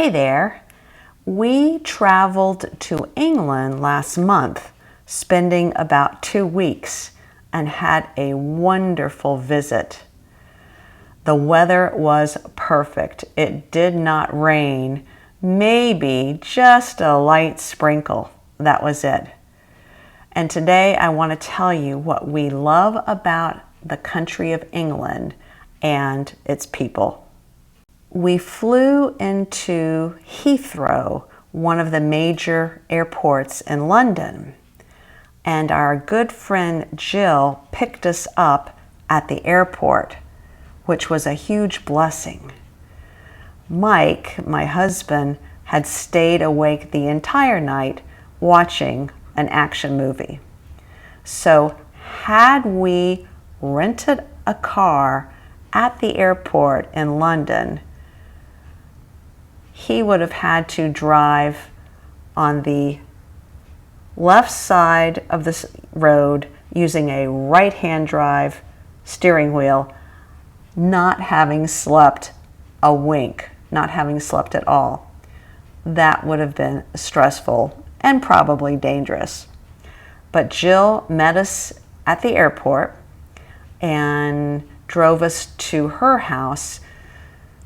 Hey there. We traveled to England last month, spending about 2 weeks, and had a wonderful visit. The weather was perfect. It did not rain, maybe just a light sprinkle. That was it. And today I want to tell you what we love about the country of England and its people. We flew into Heathrow, one of the major airports in London, and our good friend Jill picked us up at the airport, which was a huge blessing. Mike, my husband, had stayed awake the entire night watching an action movie. So had we rented a car at the airport in London, he would have had to drive on the left side of the road using a right-hand drive steering wheel, not having slept a wink, not having slept at all. That would have been stressful and probably dangerous. But Jill met us at the airport and drove us to her house,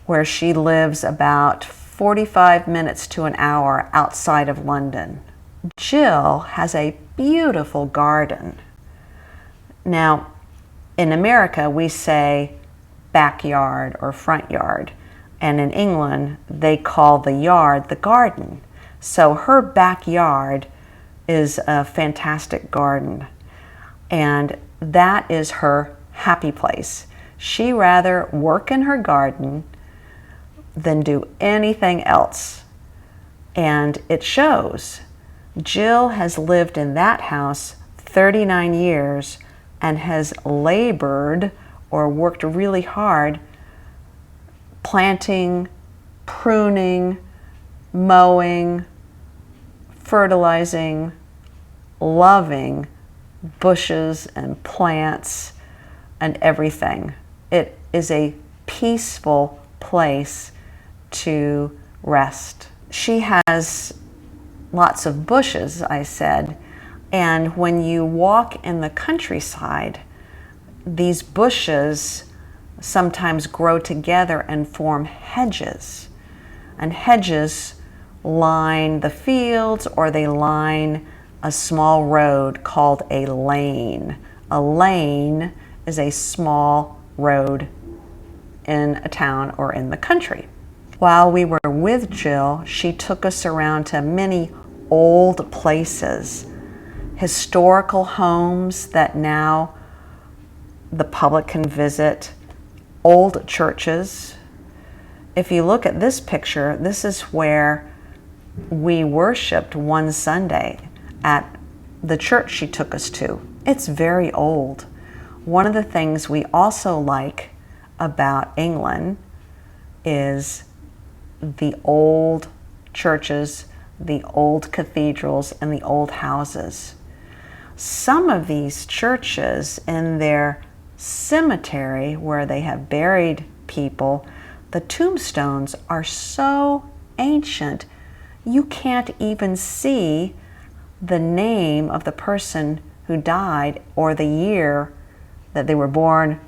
where she lives about 45 minutes to an hour outside of London. Jill has a beautiful garden. Now, in America, we say backyard or front yard, and in England, they call the yard the garden. So her backyard is a fantastic garden, and that is her happy place. She rather work in her garden than do anything else, and it shows. Jill has lived in that house 39 years and has labored or worked really hard planting, pruning, mowing, fertilizing, loving bushes and plants and everything. It is a peaceful place to rest. She has lots of bushes, I said, and when you walk in the countryside, these bushes sometimes grow together and form hedges. And hedges line the fields, or they line a small road called a lane. A lane is a small road in a town or in the country. While we were with Jill, she took us around to many old places, historical homes that now the public can visit, old churches. If you look at this picture, this is where we worshiped one Sunday at the church she took us to. It's very old. One of the things we also like about England is the old churches, the old cathedrals, and the old houses. Some of these churches in their cemetery where they have buried people, the tombstones are so ancient you can't even see the name of the person who died or the year that they were born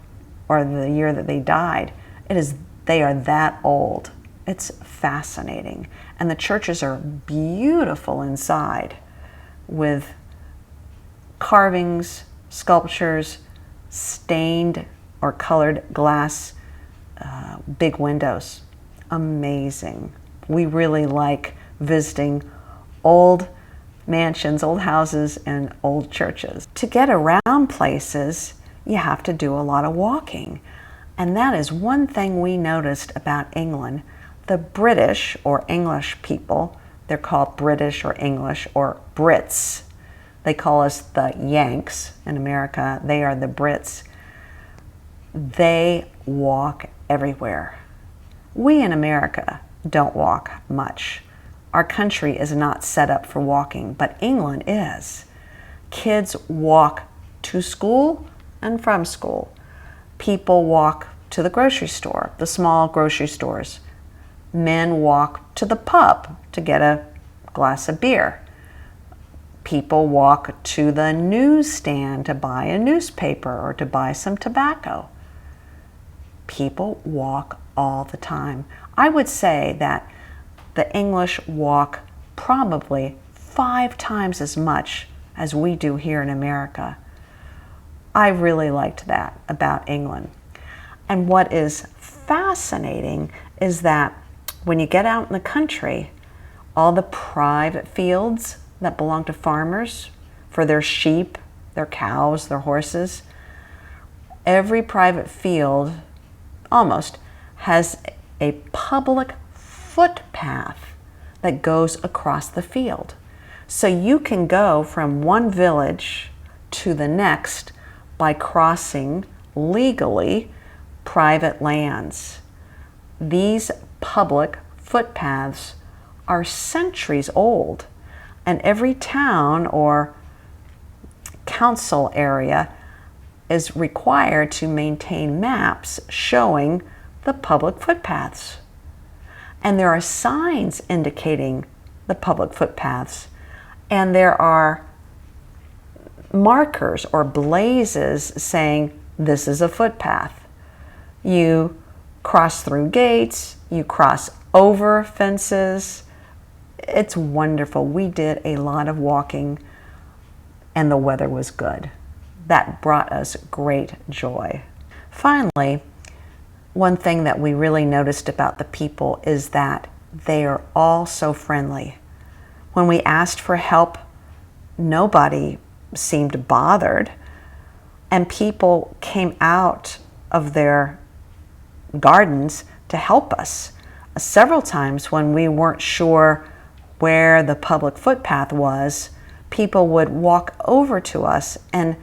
or the year that they died. They are that old. It's fascinating. And the churches are beautiful inside with carvings, sculptures, stained or colored glass, big windows. Amazing. We really like visiting old mansions, old houses, and old churches. To get around places, you have to do a lot of walking. And that is one thing we noticed about England. The British or English people, they're called British or English or Brits. They call us the Yanks in America. They are the Brits. They walk everywhere. We in America don't walk much. Our country is not set up for walking, but England is. Kids walk to school and from school. People walk to the grocery store, the small grocery stores. Men walk to the pub to get a glass of beer. People walk to the newsstand to buy a newspaper or to buy some tobacco. People walk all the time. I would say that the English walk probably 5 times as much as we do here in America. I really liked that about England. And what is fascinating is that when you get out in the country, all the private fields that belong to farmers for their sheep, their cows, their horses, every private field almost has a public footpath that goes across the field. So you can go from one village to the next by crossing legally private lands. These public footpaths are centuries old, and every town or council area is required to maintain maps showing the public footpaths. And there are signs indicating the public footpaths, and there are markers or blazes saying this is a footpath. You cross through gates, you cross over fences. It's wonderful. We did a lot of walking and the weather was good. That brought us great joy. Finally, one thing that we really noticed about the people is that they are all so friendly. When we asked for help, nobody seemed bothered, and people came out of their gardens to help us. Several times when we weren't sure where the public footpath was, people would walk over to us and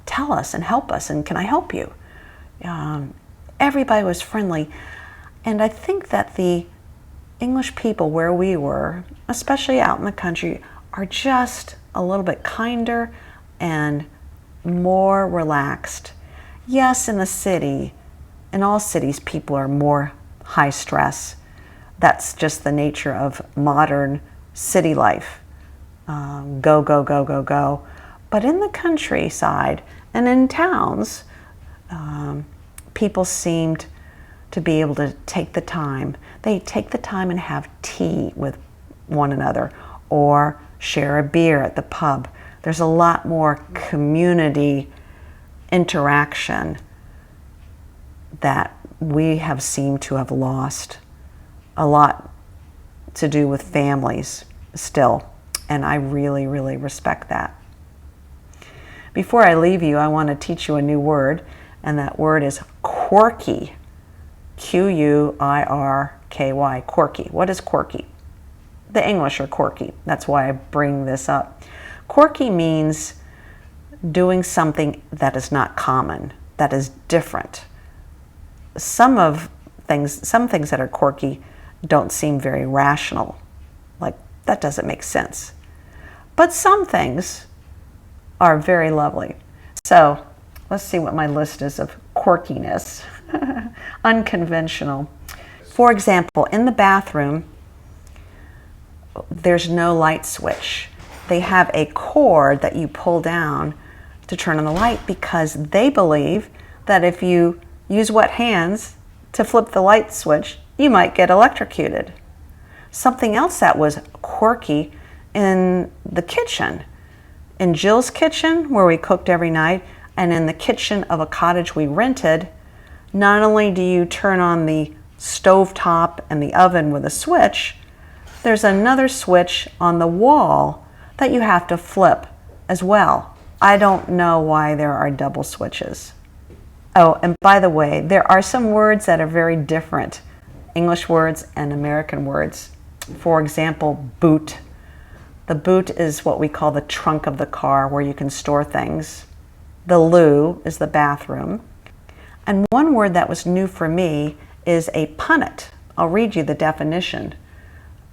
tell us and help us, and can I help you? Everybody was friendly, and I think that the English people where we were, especially out in the country, are just a little bit kinder and more relaxed. Yes, in the city, in all cities, people are more high stress. That's just the nature of modern city life. Go, go, go, go, go. But in the countryside and in towns, people seemed to be able to take the time. They take the time and have tea with one another or share a beer at the pub. There's a lot more community interaction that we have seemed to have lost. A lot to do with families still, and I really, really respect that. Before I leave you, I want to teach you a new word, and that word is quirky. Quirky, quirky. What is quirky? The English are quirky. That's why I bring this up. Quirky means doing something that is not common, that is different. Some things that are quirky don't seem very rational. Like, that doesn't make sense. But some things are very lovely. So let's see what my list is of quirkiness. Unconventional. For example, in the bathroom, there's no light switch. They have a cord that you pull down to turn on the light because they believe that if you use wet hands to flip the light switch, you might get electrocuted. Something else that was quirky in the kitchen. In Jill's kitchen, where we cooked every night, and in the kitchen of a cottage we rented, not only do you turn on the stovetop and the oven with a switch, there's another switch on the wall that you have to flip as well. I don't know why there are double switches. Oh, and by the way, there are some words that are very different, English words and American words. For example, boot. The boot is what we call the trunk of the car where you can store things. The loo is the bathroom. And one word that was new for me is a punnet. I'll read you the definition.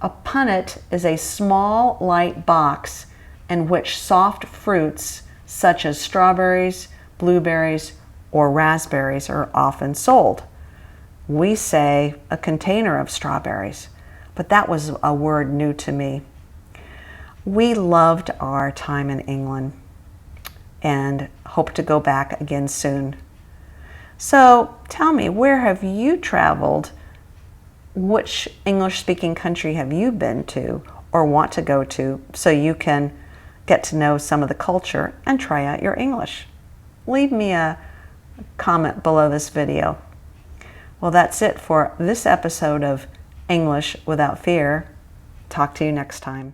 A punnet is a small, light box in which soft fruits such as strawberries, blueberries, or raspberries are often sold. we say a container of strawberries, but that was a word new to me. We loved our time in England and hope to go back again soon. So tell me, where have you traveled? Which English-speaking country have you been to or want to go to so you can get to know some of the culture and try out your English? Leave me a comment below this video. Well, that's it for this episode of English Without Fear. Talk to you next time.